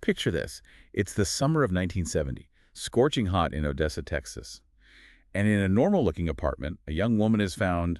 Picture this. It's the summer of 1970, scorching hot in Odessa, Texas. And in a normal-looking apartment, a young woman is found,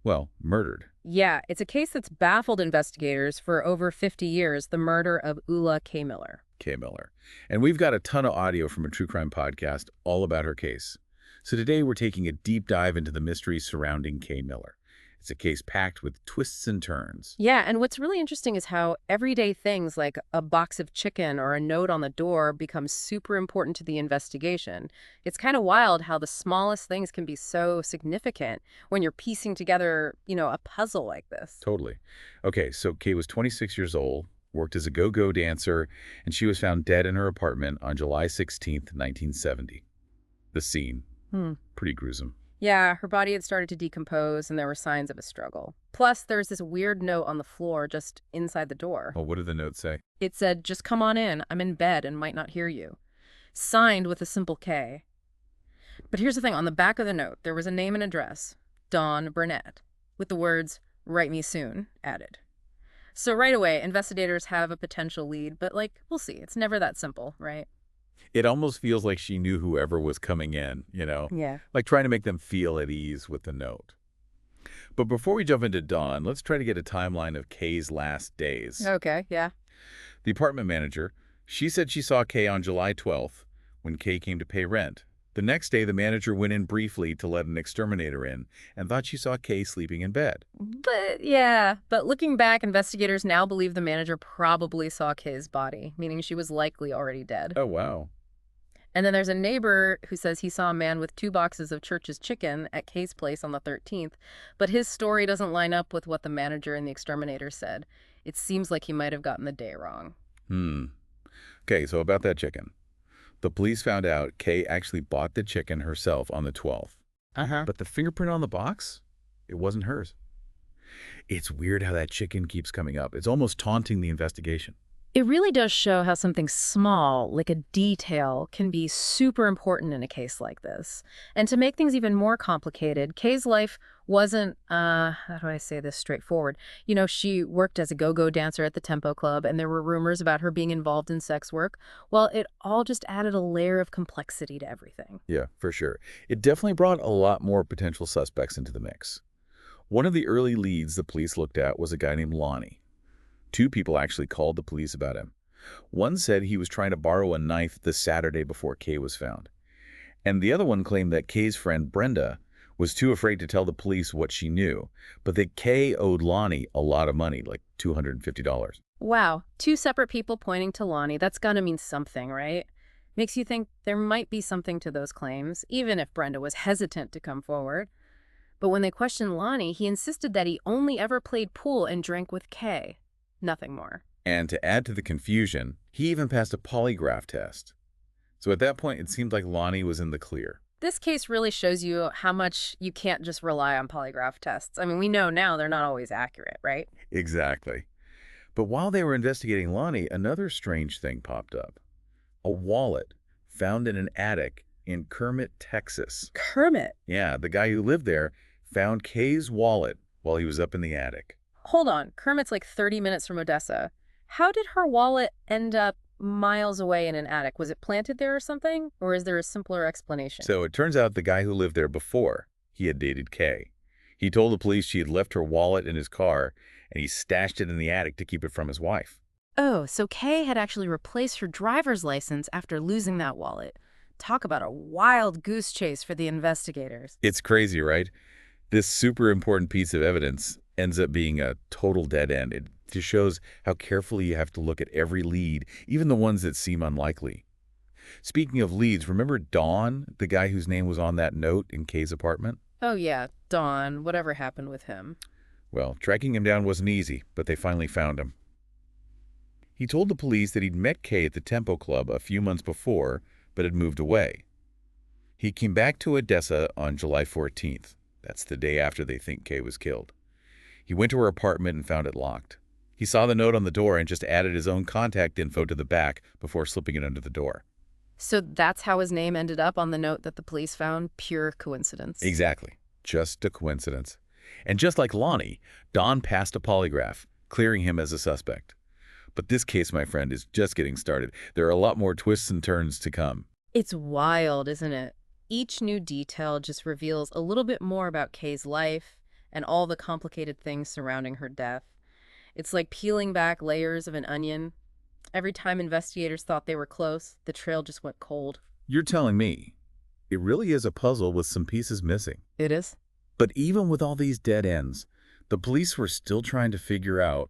well, murdered. Yeah, it's a case that's baffled investigators for over 50 years, the murder of Ula K. Miller. Kay Miller. And we've got a ton of audio from a true crime podcast all about her case. So today we're taking a deep dive into the mystery surrounding Kay Miller. It's a case packed with twists and turns. Yeah, and what's really interesting is how everyday things like a box of chicken or a note on the door become super important to the investigation. It's kind of wild how the smallest things can be so significant when you're piecing together, a puzzle like this. Totally. Okay, so Kay was 26 years old, worked as a go-go dancer, and she was found dead in her apartment on July 16th, 1970. The scene. Hmm. Pretty gruesome. Yeah, her body had started to decompose and there were signs of a struggle. Plus, there was this weird note on the floor just inside the door. Well, what did the note say? It said, "Just come on in. I'm in bed and might not hear you." Signed with a simple K. But here's the thing. On the back of the note, there was a name and address, Dawn Burnett, with the words, "Write me soon," added. So right away, investigators have a potential lead, but we'll see. It's never that simple, right? It almost feels like she knew whoever was coming in. Yeah. Like trying to make them feel at ease with the note. But before we jump into Dawn, let's try to get a timeline of Kay's last days. Okay, yeah. The apartment manager, she said she saw Kay on July 12th when Kay came to pay rent. The next day, the manager went in briefly to let an exterminator in and thought she saw Kay sleeping in bed. But looking back, investigators now believe the manager probably saw Kay's body, meaning she was likely already dead. Oh, wow. And then there's a neighbor who says he saw a man with 2 boxes of Church's chicken at Kay's place on the 13th, but his story doesn't line up with what the manager and the exterminator said. It seems like he might have gotten the day wrong. Okay, so about that chicken. The police found out Kay actually bought the chicken herself on the 12th. But the fingerprint on the box? It wasn't hers. It's weird how that chicken keeps coming up. It's almost taunting the investigation. It really does show how something small, like a detail, can be super important in a case like this. And to make things even more complicated, Kay's life wasn't, how do I say this straightforward? She worked as a go-go dancer at the Tempo Club, and there were rumors about her being involved in sex work. Well, it all just added a layer of complexity to everything. Yeah, for sure. It definitely brought a lot more potential suspects into the mix. One of the early leads the police looked at was a guy named Lonnie. 2 people actually called the police about him. One said he was trying to borrow a knife the Saturday before Kay was found. And the other one claimed that Kay's friend Brenda was too afraid to tell the police what she knew, but that Kay owed Lonnie a lot of money, like $250. Wow, 2 separate people pointing to Lonnie. That's gotta mean something, right? Makes you think there might be something to those claims, even if Brenda was hesitant to come forward. But when they questioned Lonnie, he insisted that he only ever played pool and drank with Kay. Nothing more. And to add to the confusion, he even passed a polygraph test. So at that point, it seemed like Lonnie was in the clear. This case really shows you how much you can't just rely on polygraph tests. I mean, we know now they're not always accurate, right? Exactly. But while they were investigating Lonnie, another strange thing popped up. A wallet found in an attic in Kermit, Texas. Kermit? Yeah, the guy who lived there found Kay's wallet while he was up in the attic. Hold on, Kermit's like 30 minutes from Odessa. How did her wallet end up miles away in an attic? Was it planted there or something? Or is there a simpler explanation? So it turns out the guy who lived there before, he had dated Kay. He told the police she had left her wallet in his car, and he stashed it in the attic to keep it from his wife. Oh, so Kay had actually replaced her driver's license after losing that wallet. Talk about a wild goose chase for the investigators. It's crazy, right? This super important piece of evidence ends up being a total dead end. It just shows how carefully you have to look at every lead, even the ones that seem unlikely. Speaking of leads, remember Don, the guy whose name was on that note in Kay's apartment? Oh yeah, Don. Whatever happened with him? Well, tracking him down wasn't easy, but they finally found him. He told the police that he'd met Kay at the Tempo Club a few months before, but had moved away. He came back to Odessa on July 14th. That's the day after they think Kay was killed. He went to her apartment and found it locked. He saw the note on the door and just added his own contact info to the back before slipping it under the door. So that's how his name ended up on the note that the police found? Pure coincidence. Exactly. Just a coincidence. And just like Lonnie, Don passed a polygraph, clearing him as a suspect. But this case, my friend, is just getting started. There are a lot more twists and turns to come. It's wild, isn't it? Each new detail just reveals a little bit more about Kay's life and all the complicated things surrounding her death. It's like peeling back layers of an onion. Every time investigators thought they were close, the trail just went cold. You're telling me it really is a puzzle with some pieces missing. It is? But even with all these dead ends, the police were still trying to figure out,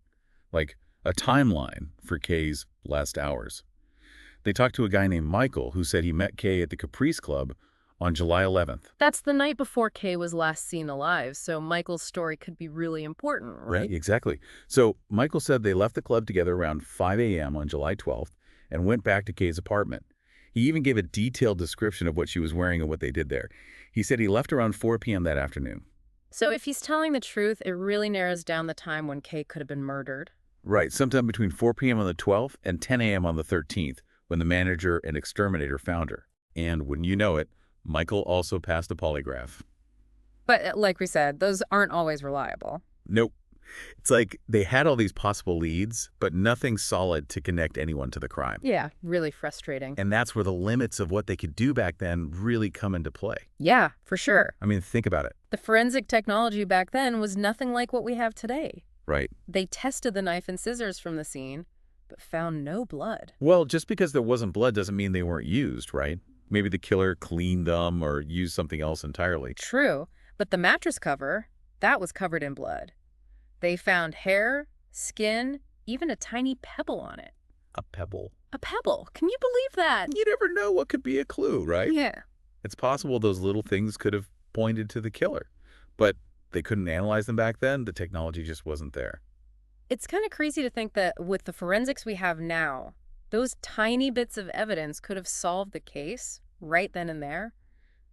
like, a timeline for Kay's last hours. They talked to a guy named Michael who said he met Kay at the Caprice Club on July 11th. That's the night before Kay was last seen alive, so Michael's story could be really important, right? Exactly. So Michael said they left the club together around 5 a.m. on July 12th and went back to Kay's apartment. He even gave a detailed description of what she was wearing and what they did there. He said he left around 4 p.m. that afternoon. So if he's telling the truth, it really narrows down the time when Kay could have been murdered. Right, sometime between 4 p.m. on the 12th and 10 a.m. on the 13th, when the manager and exterminator found her. And wouldn't you know it, Michael also passed a polygraph. But like we said, those aren't always reliable. Nope. It's like they had all these possible leads, but nothing solid to connect anyone to the crime. Yeah, really frustrating. And that's where the limits of what they could do back then really come into play. Yeah, for sure. I mean, think about it. The forensic technology back then was nothing like what we have today. Right. They tested the knife and scissors from the scene, but found no blood. Well, just because there wasn't blood doesn't mean they weren't used, right? Maybe the killer cleaned them or used something else entirely. True, but the mattress cover, that was covered in blood. They found hair, skin, even a tiny pebble on it. A pebble. A pebble. Can you believe that? You never know what could be a clue, right? Yeah. It's possible those little things could have pointed to the killer, but they couldn't analyze them back then. The technology just wasn't there. It's kind of crazy to think that with the forensics we have now, those tiny bits of evidence could have solved the case right then and there.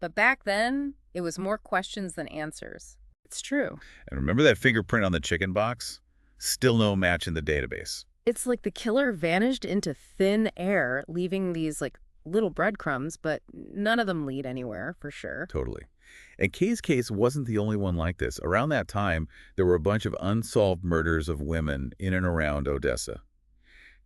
But back then, it was more questions than answers. It's true. And remember that fingerprint on the chicken box? Still no match in the database. It's like the killer vanished into thin air, leaving these like little breadcrumbs, but none of them lead anywhere for sure. Totally. And Kay's case wasn't the only one like this. Around that time, there were a bunch of unsolved murders of women in and around Odessa.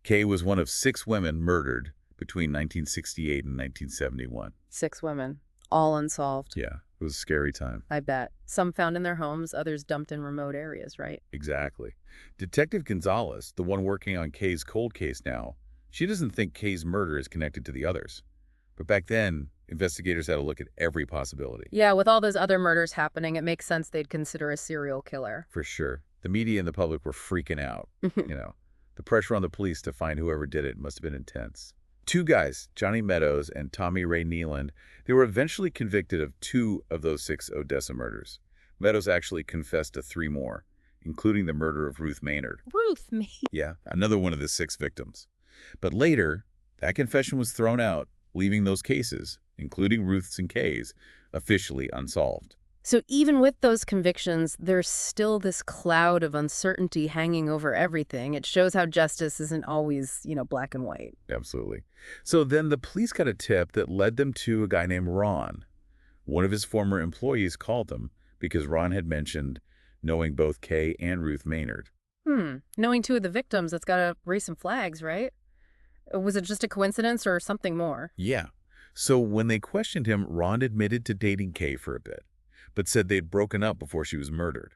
Kay was one of 6 women murdered between 1968 and 1971. 6 women, all unsolved. Yeah, it was a scary time. I bet. Some found in their homes, others dumped in remote areas, right? Exactly. Detective Gonzalez, the one working on Kay's cold case now, she doesn't think Kay's murder is connected to the others. But back then, investigators had to look at every possibility. Yeah, with all those other murders happening, it makes sense they'd consider a serial killer. For sure. The media and the public were freaking out. The pressure on the police to find whoever did it must have been intense. 2 guys, Johnny Meadows and Tommy Ray Nealand, they were eventually convicted of 2 of those 6 Odessa murders. Meadows actually confessed to 3 more, including the murder of Ruth Maynard. Ruth Maynard? Yeah, another one of the 6 victims. But later, that confession was thrown out, leaving those cases, including Ruth's and Kay's, officially unsolved. So even with those convictions, there's still this cloud of uncertainty hanging over everything. It shows how justice isn't always, black and white. Absolutely. So then the police got a tip that led them to a guy named Ron. One of his former employees called them because Ron had mentioned knowing both Kay and Ruth Maynard. Knowing 2 of the victims, that's got to raise some flags, right? Was it just a coincidence or something more? Yeah. So when they questioned him, Ron admitted to dating Kay for a bit, but said they'd broken up before she was murdered.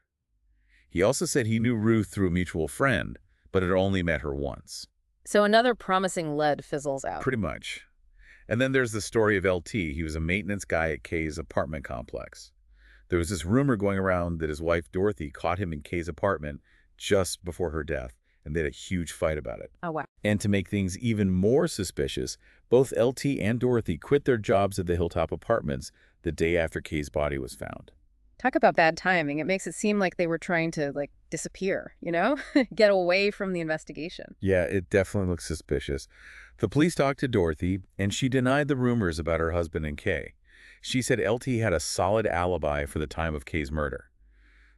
He also said he knew Ruth through a mutual friend, but had only met her once. So another promising lead fizzles out. Pretty much. And then there's the story of LT. He was a maintenance guy at Kay's apartment complex. There was this rumor going around that his wife Dorothy caught him in Kay's apartment just before her death, and they had a huge fight about it. Oh, wow. And to make things even more suspicious, both LT and Dorothy quit their jobs at the Hilltop Apartments the day after Kay's body was found. Talk about bad timing. It makes it seem like they were trying to, disappear, get away from the investigation. Yeah, it definitely looks suspicious. The police talked to Dorothy, and she denied the rumors about her husband and Kay. She said LT had a solid alibi for the time of Kay's murder.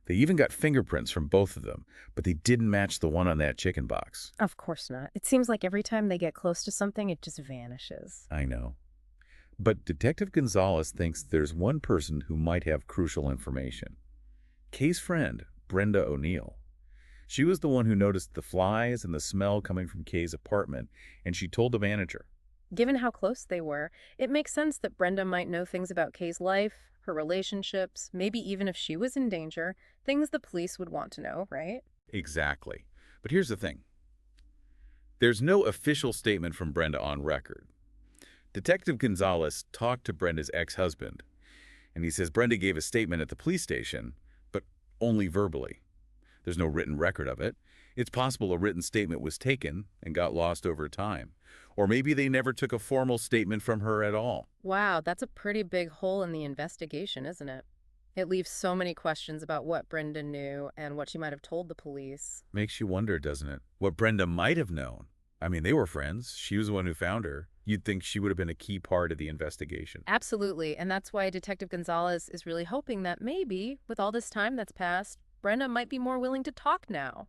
They even got fingerprints from both of them, but they didn't match the one on that chicken box. Of course not. It seems like every time they get close to something, it just vanishes. I know. But Detective Gonzalez thinks there's one person who might have crucial information. Kay's friend, Brenda O'Neill. She was the one who noticed the flies and the smell coming from Kay's apartment, and she told the manager. Given how close they were, it makes sense that Brenda might know things about Kay's life, her relationships, maybe even if she was in danger, things the police would want to know, right? Exactly. But here's the thing. There's no official statement from Brenda on record. Detective Gonzalez talked to Brenda's ex-husband, and he says Brenda gave a statement at the police station, but only verbally. There's no written record of it. It's possible a written statement was taken and got lost over time. Or maybe they never took a formal statement from her at all. Wow, that's a pretty big hole in the investigation, isn't it? It leaves so many questions about what Brenda knew and what she might have told the police. Makes you wonder, doesn't it? What Brenda might have known. I mean, they were friends. She was the one who found her. You'd think she would have been a key part of the investigation. Absolutely, and that's why Detective Gonzalez is really hoping that maybe, with all this time that's passed, Brenda might be more willing to talk now,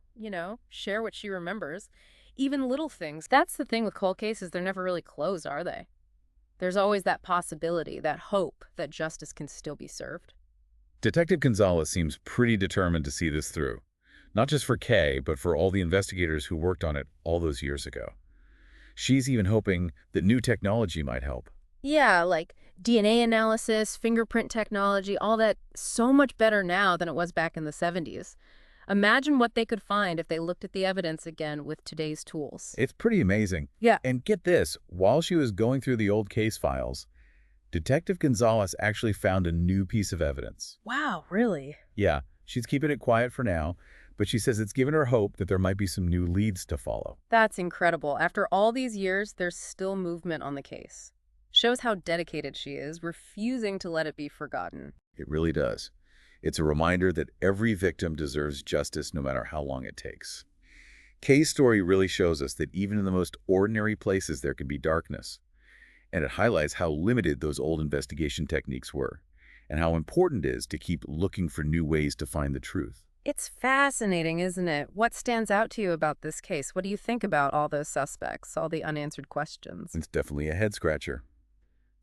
share what she remembers. Even little things. That's the thing with cold cases, they're never really closed, are they? There's always that possibility, that hope that justice can still be served. Detective Gonzalez seems pretty determined to see this through. Not just for Kay, but for all the investigators who worked on it all those years ago. She's even hoping that new technology might help. Yeah, like DNA analysis, fingerprint technology, all that so much better now than it was back in the 70s. Imagine what they could find if they looked at the evidence again with today's tools. It's pretty amazing. Yeah. And get this, while she was going through the old case files, Detective Gonzalez actually found a new piece of evidence. Wow, really? Yeah, she's keeping it quiet for now, but she says it's given her hope that there might be some new leads to follow. That's incredible. After all these years, there's still movement on the case. Shows how dedicated she is, refusing to let it be forgotten. It really does. It's a reminder that every victim deserves justice no matter how long it takes. Kay's story really shows us that even in the most ordinary places there can be darkness. And it highlights how limited those old investigation techniques were, and how important it is to keep looking for new ways to find the truth. It's fascinating, isn't it? What stands out to you about this case? What do you think about all those suspects, all the unanswered questions? It's definitely a head-scratcher.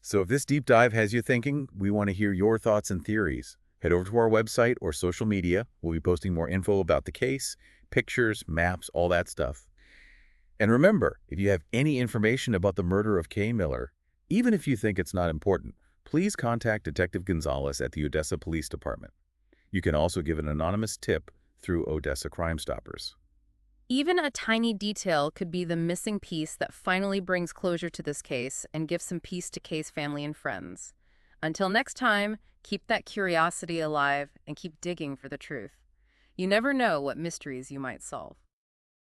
So if this deep dive has you thinking, we want to hear your thoughts and theories. Head over to our website or social media. We'll be posting more info about the case, pictures, maps, all that stuff. And remember, if you have any information about the murder of Kay Miller, even if you think it's not important, please contact Detective Gonzalez at the Odessa Police Department. You can also give an anonymous tip through Odessa Crime Stoppers. Even a tiny detail could be the missing piece that finally brings closure to this case and gives some peace to Kay's family and friends. Until next time, keep that curiosity alive and keep digging for the truth. You never know what mysteries you might solve.